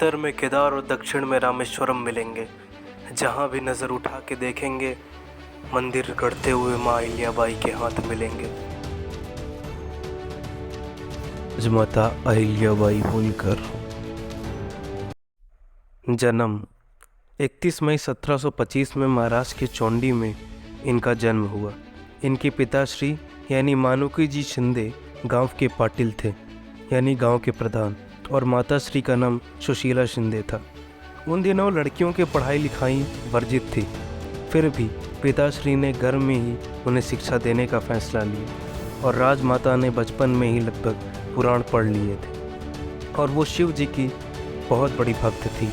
उत्तर में केदार और दक्षिण में रामेश्वरम मिलेंगे। जहाँ भी नज़र उठा के देखेंगे मंदिर गढ़ते हुए माँ अहिल्याबाई के हाथ मिलेंगे। माता अहिल्याबाई होलकर। जन्म 31 मई 1725 में महाराष्ट्र के चौंडी में इनका जन्म हुआ। इनके पिताश्री यानी मानुकी जी शिंदे गांव के पाटिल थे, यानी गांव के प्रधान, और माताश्री का नाम सुशीला शिंदे था। उन दिनों लड़कियों की पढ़ाई लिखाई वर्जित थी, फिर भी पिताश्री ने घर में ही उन्हें शिक्षा देने का फैसला लिया। और राजमाता ने बचपन में ही लगभग पुराण पढ़ लिए थे और वो शिव जी की बहुत बड़ी भक्त थी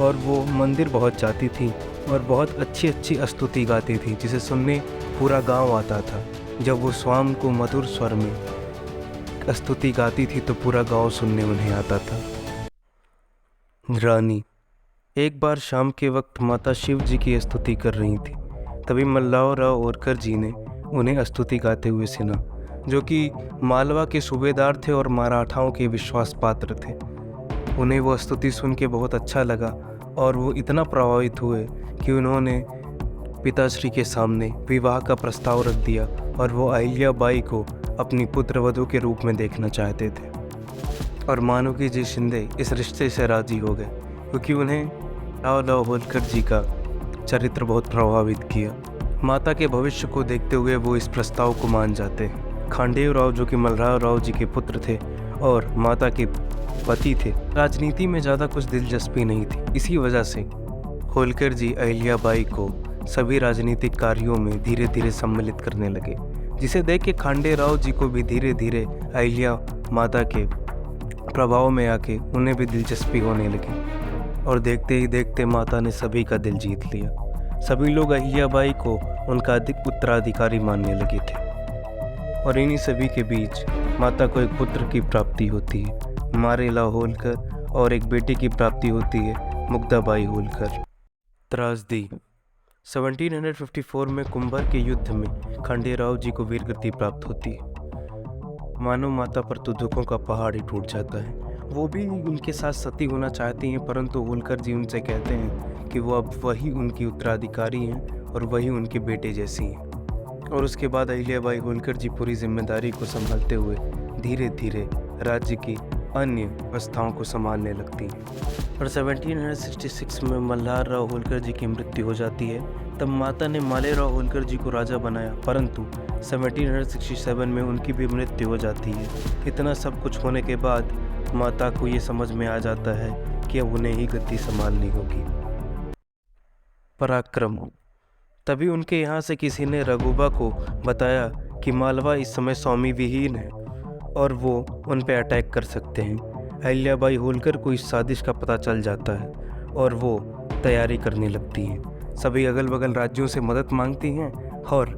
और वो मंदिर बहुत जाती थी और बहुत अच्छी अच्छी स्तुति गाती थी, जिसे सुनने पूरा गांव आता था। जब वो शाम को मधुर स्वर में स्तुति गाती थी तो पूरा गांव सुनने उन्हें आता था। रानी। एक बार शाम के वक्त माता शिव जी की स्तुति कर रही थी, तभी मल्लावराव होलकर जी ने उन्हें स्तुति गाते हुए सुना, जो कि मालवा के सूबेदार थे और मराठाओं के विश्वास पात्र थे। उन्हें वो स्तुति सुन के बहुत अच्छा लगा और वो इतना प्रभावित हुए कि उन्होंने पिताश्री के सामने विवाह का प्रस्ताव रख दिया और वो अहिल्याबाई को अपनी पुत्रवधू के रूप में देखना चाहते थे। और मानुकी जी शिंदे इस रिश्ते से राजी हो गए, क्योंकि उन्हें राव होलकर जी का चरित्र बहुत प्रभावित किया। माता के भविष्य को देखते हुए वो इस प्रस्ताव को मान जाते हैं। खांडेव राव, जो कि मल्हार राव जी के पुत्र थे और माता के पति थे, राजनीति में ज़्यादा कुछ दिलचस्पी नहीं थी। इसी वजह से होलकर जी अहिल्याबाई को सभी राजनीतिक कार्यों में धीरे धीरे सम्मिलित करने लगे, जिसे देख के खांडे राव जी को भी धीरे धीरे अहिल्या माता के प्रभाव में आके उन्हें भी दिलचस्पी होने लगी। और देखते ही देखते माता ने सभी का दिल जीत लिया। सभी लोग अहिल्याबाई को उनका अधिक उत्तराधिकारी मानने लगे थे। और इन्हीं सभी के बीच माता को एक पुत्र की प्राप्ति होती है, मारेला होलकर, और एक बेटी की प्राप्ति होती है, मुग्धाबाई होलकर। त्रासदी। 1754 में कुंभर के युद्ध में खंडेराव जी को वीरगति प्राप्त होती है। मानो माता पर तो दुखों का पहाड़ ही टूट जाता है। वो भी उनके साथ सती होना चाहती हैं, परंतु होलकर जी उनसे कहते हैं कि वो अब वही उनकी उत्तराधिकारी हैं और वही उनके बेटे जैसी हैं। और उसके बाद अहिल्याबाई होलकर जी पूरी जिम्मेदारी को संभालते हुए धीरे धीरे राज्य की अन्य व्यवस्थाओं को संभालने लगती हैं। और 1766 में मल्हार राव होलकर जी की मृत्यु हो जाती है। तब माता ने मालेराव होलकर जी को राजा बनाया, परंतु 1767 में उनकी भी मृत्यु हो जाती है। इतना सब कुछ होने के बाद माता को ये समझ में आ जाता है कि अब उन्हें ही गद्दी संभालनी होगी। पराक्रम। तभी उनके यहाँ से किसी ने रघुबा को बताया कि मालवा इस समय स्वामी विहीन है और वो उन पर अटैक कर सकते हैं। अहिल्याबाई होलकर को इस साजिश का पता चल जाता है और वो तैयारी करने लगती हैं। सभी अगल बगल राज्यों से मदद मांगती हैं और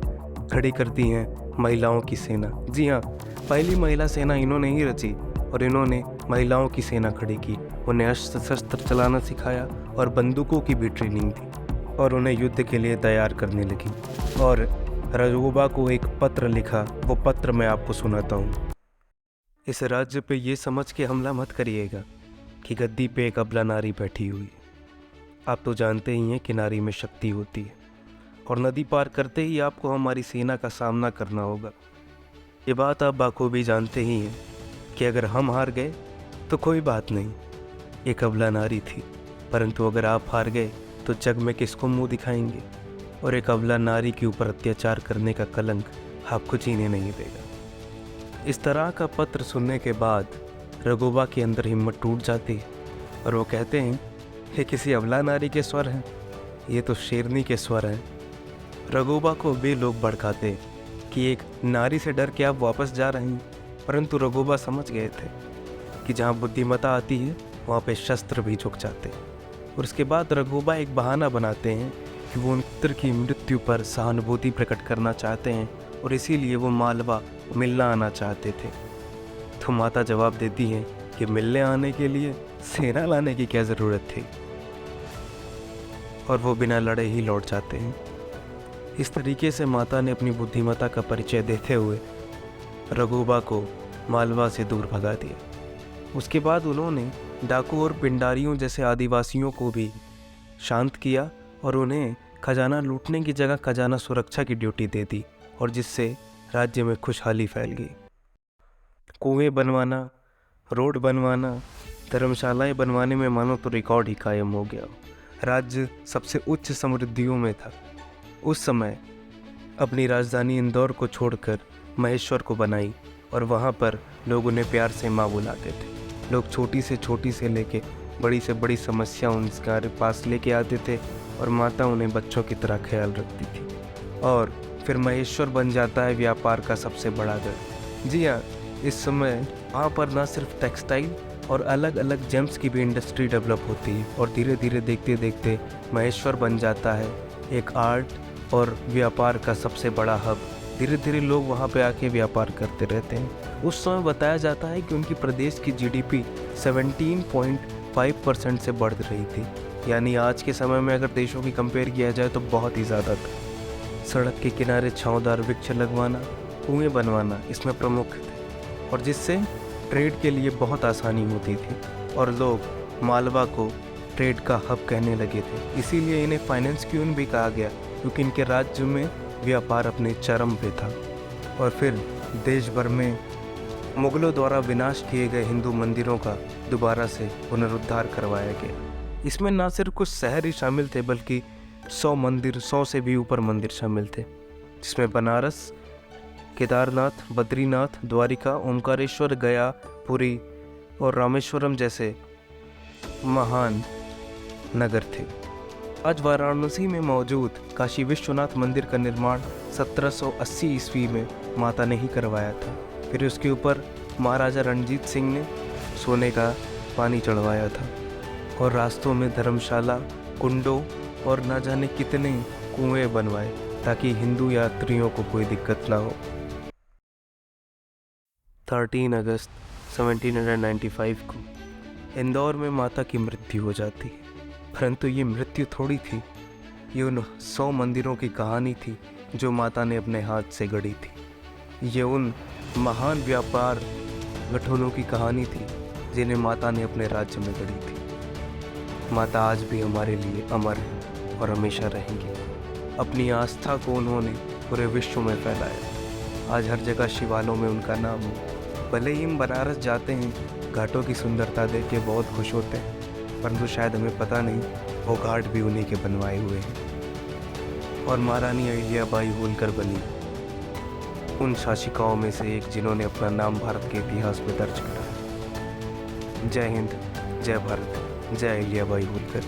खड़ी करती हैं महिलाओं की सेना। जी हाँ, पहली महिला सेना इन्होंने ही रची और इन्होंने महिलाओं की सेना खड़ी की। उन्हें अस्त्र शस्त्र चलाना सिखाया और बंदूकों की भी ट्रेनिंग दी और उन्हें युद्ध के लिए तैयार करने लगी। और रघुबा को एक पत्र लिखा, वो पत्र मैं आपको सुनाता हूँ। इस राज्य पे ये समझ के हमला मत करिएगा कि गद्दी पे एक अबला नारी बैठी हुई है। आप तो जानते ही हैं कि नारी में शक्ति होती है और नदी पार करते ही आपको हमारी सेना का सामना करना होगा। ये बात आप बाखूबी जानते ही हैं कि अगर हम हार गए तो कोई बात नहीं, एक अबला नारी थी, परंतु अगर आप हार गए तो जग में किसको मुंह दिखाएंगे, और एक अबला नारी के ऊपर अत्याचार करने का कलंक आपको जीने नहीं देगा। इस तरह का पत्र सुनने के बाद रघुबा के अंदर हिम्मत टूट जाती है और वो कहते हैं, ये किसी अबला नारी के स्वर हैं, ये तो शेरनी के स्वर हैं। रघुबा को भी लोग भड़काते कि एक नारी से डर के आप वापस जा रहे हैं, परंतु रघुबा समझ गए थे कि जहाँ बुद्धिमता आती है वहाँ पे शस्त्र भी झुक जाते हैं। और उसके बाद रघुबा एक बहाना बनाते हैं कि वो उन पुत्र की मृत्यु पर सहानुभूति प्रकट करना चाहते हैं और इसीलिए वो मालवा मिलना आना चाहते थे। तो माता जवाब देती हैं कि मिलने आने के लिए सेना लाने की क्या ज़रूरत थी, और वो बिना लड़े ही लौट जाते हैं। इस तरीके से माता ने अपनी बुद्धिमत्ता का परिचय देते हुए रघुबा को मालवा से दूर भगा दिया। उसके बाद उन्होंने डाकू और पिंडारियों जैसे आदिवासियों को भी शांत किया और उन्हें खजाना लूटने की जगह खजाना सुरक्षा की ड्यूटी दे दी, और जिससे राज्य में खुशहाली फैल गई। कुएं बनवाना, रोड बनवाना, धर्मशालाएं बनवाने में मानो तो रिकॉर्ड ही कायम हो गया। राज्य सबसे उच्च समृद्धियों में था। उस समय अपनी राजधानी इंदौर को छोड़कर महेश्वर को बनाई, और वहाँ पर लोग उन्हें प्यार से माँ बुलाते थे। लोग छोटी से लेके बड़ी से बड़ी समस्या उनके पास लेके आते थे, और माता उन्हें बच्चों की तरह ख्याल रखती थी। और फिर महेश्वर बन जाता है व्यापार का सबसे बड़ा गढ़। जी हाँ, इस समय वहाँ पर ना सिर्फ टेक्सटाइल और अलग अलग जेम्स की भी इंडस्ट्री डेवलप होती है, और धीरे धीरे देखते देखते महेश्वर बन जाता है एक आर्ट और व्यापार का सबसे बड़ा हब। धीरे धीरे लोग वहाँ पे आके व्यापार करते रहते हैं। उस समय बताया जाता है कि उनकी प्रदेश की जीडीपी 17.5% से बढ़ रही थी, यानी आज के समय में अगर देशों की कंपेयर किया जाए तो बहुत ही ज़्यादा था। सड़क के किनारे छांवदार वृक्ष लगवाना, कुएं बनवाना इसमें प्रमुख थे, और जिससे ट्रेड के लिए बहुत आसानी होती थी, और लोग मालवा को ट्रेड का हब कहने लगे थे। इसीलिए इन्हें फाइनेंस क्वीन भी कहा गया, क्योंकि इनके राज्य में व्यापार अपने चरम पे था। और फिर देश भर में मुगलों द्वारा विनाश किए गए हिंदू मंदिरों का दोबारा से पुनरुद्धार करवाया गया। इसमें ना सिर्फ कुछ शहर ही शामिल थे, बल्कि 100 मंदिर, 100 से भी ऊपर मंदिर शामिल थे, जिसमें बनारस, केदारनाथ, बद्रीनाथ, द्वारिका, ओमकारेश्वर, गया, पुरी और रामेश्वरम जैसे महान नगर थे। आज वाराणसी में मौजूद काशी विश्वनाथ मंदिर का निर्माण 1780 ईस्वी में माता ने ही करवाया था। फिर उसके ऊपर महाराजा रणजीत सिंह ने सोने का पानी चढ़वाया था, और रास्तों में धर्मशाला, कुंडों और न जाने कितने कुएं बनवाए, ताकि हिंदू यात्रियों को कोई दिक्कत ना हो। 13 अगस्त 1795 को इंदौर में माता की मृत्यु हो जाती है। परंतु ये मृत्यु थोड़ी थी, ये उन 100 मंदिरों की कहानी थी जो माता ने अपने हाथ से गढ़ी थी। ये उन महान व्यापार गठनों की कहानी थी जिन्हें माता ने अपने राज्य में गढ़ी थी। माता आज भी हमारे लिए अमर है और हमेशा रहेंगी। अपनी आस्था को उन्होंने पूरे विश्व में फैलाया। आज हर जगह शिवालयों में उनका नाम हो। भले ही हम बनारस जाते हैं, घाटों की सुंदरता देख के बहुत खुश होते हैं, परंतु शायद हमें पता नहीं वो घाट भी उन्हीं के बनवाए हुए हैं। और महारानी अहिल्याबाई होलकर बनी उन शासिकाओं में से एक जिन्होंने अपना नाम भारत के इतिहास में दर्ज करा। जय हिंद, जय भारत, जय अहिल्याबाई होलकर।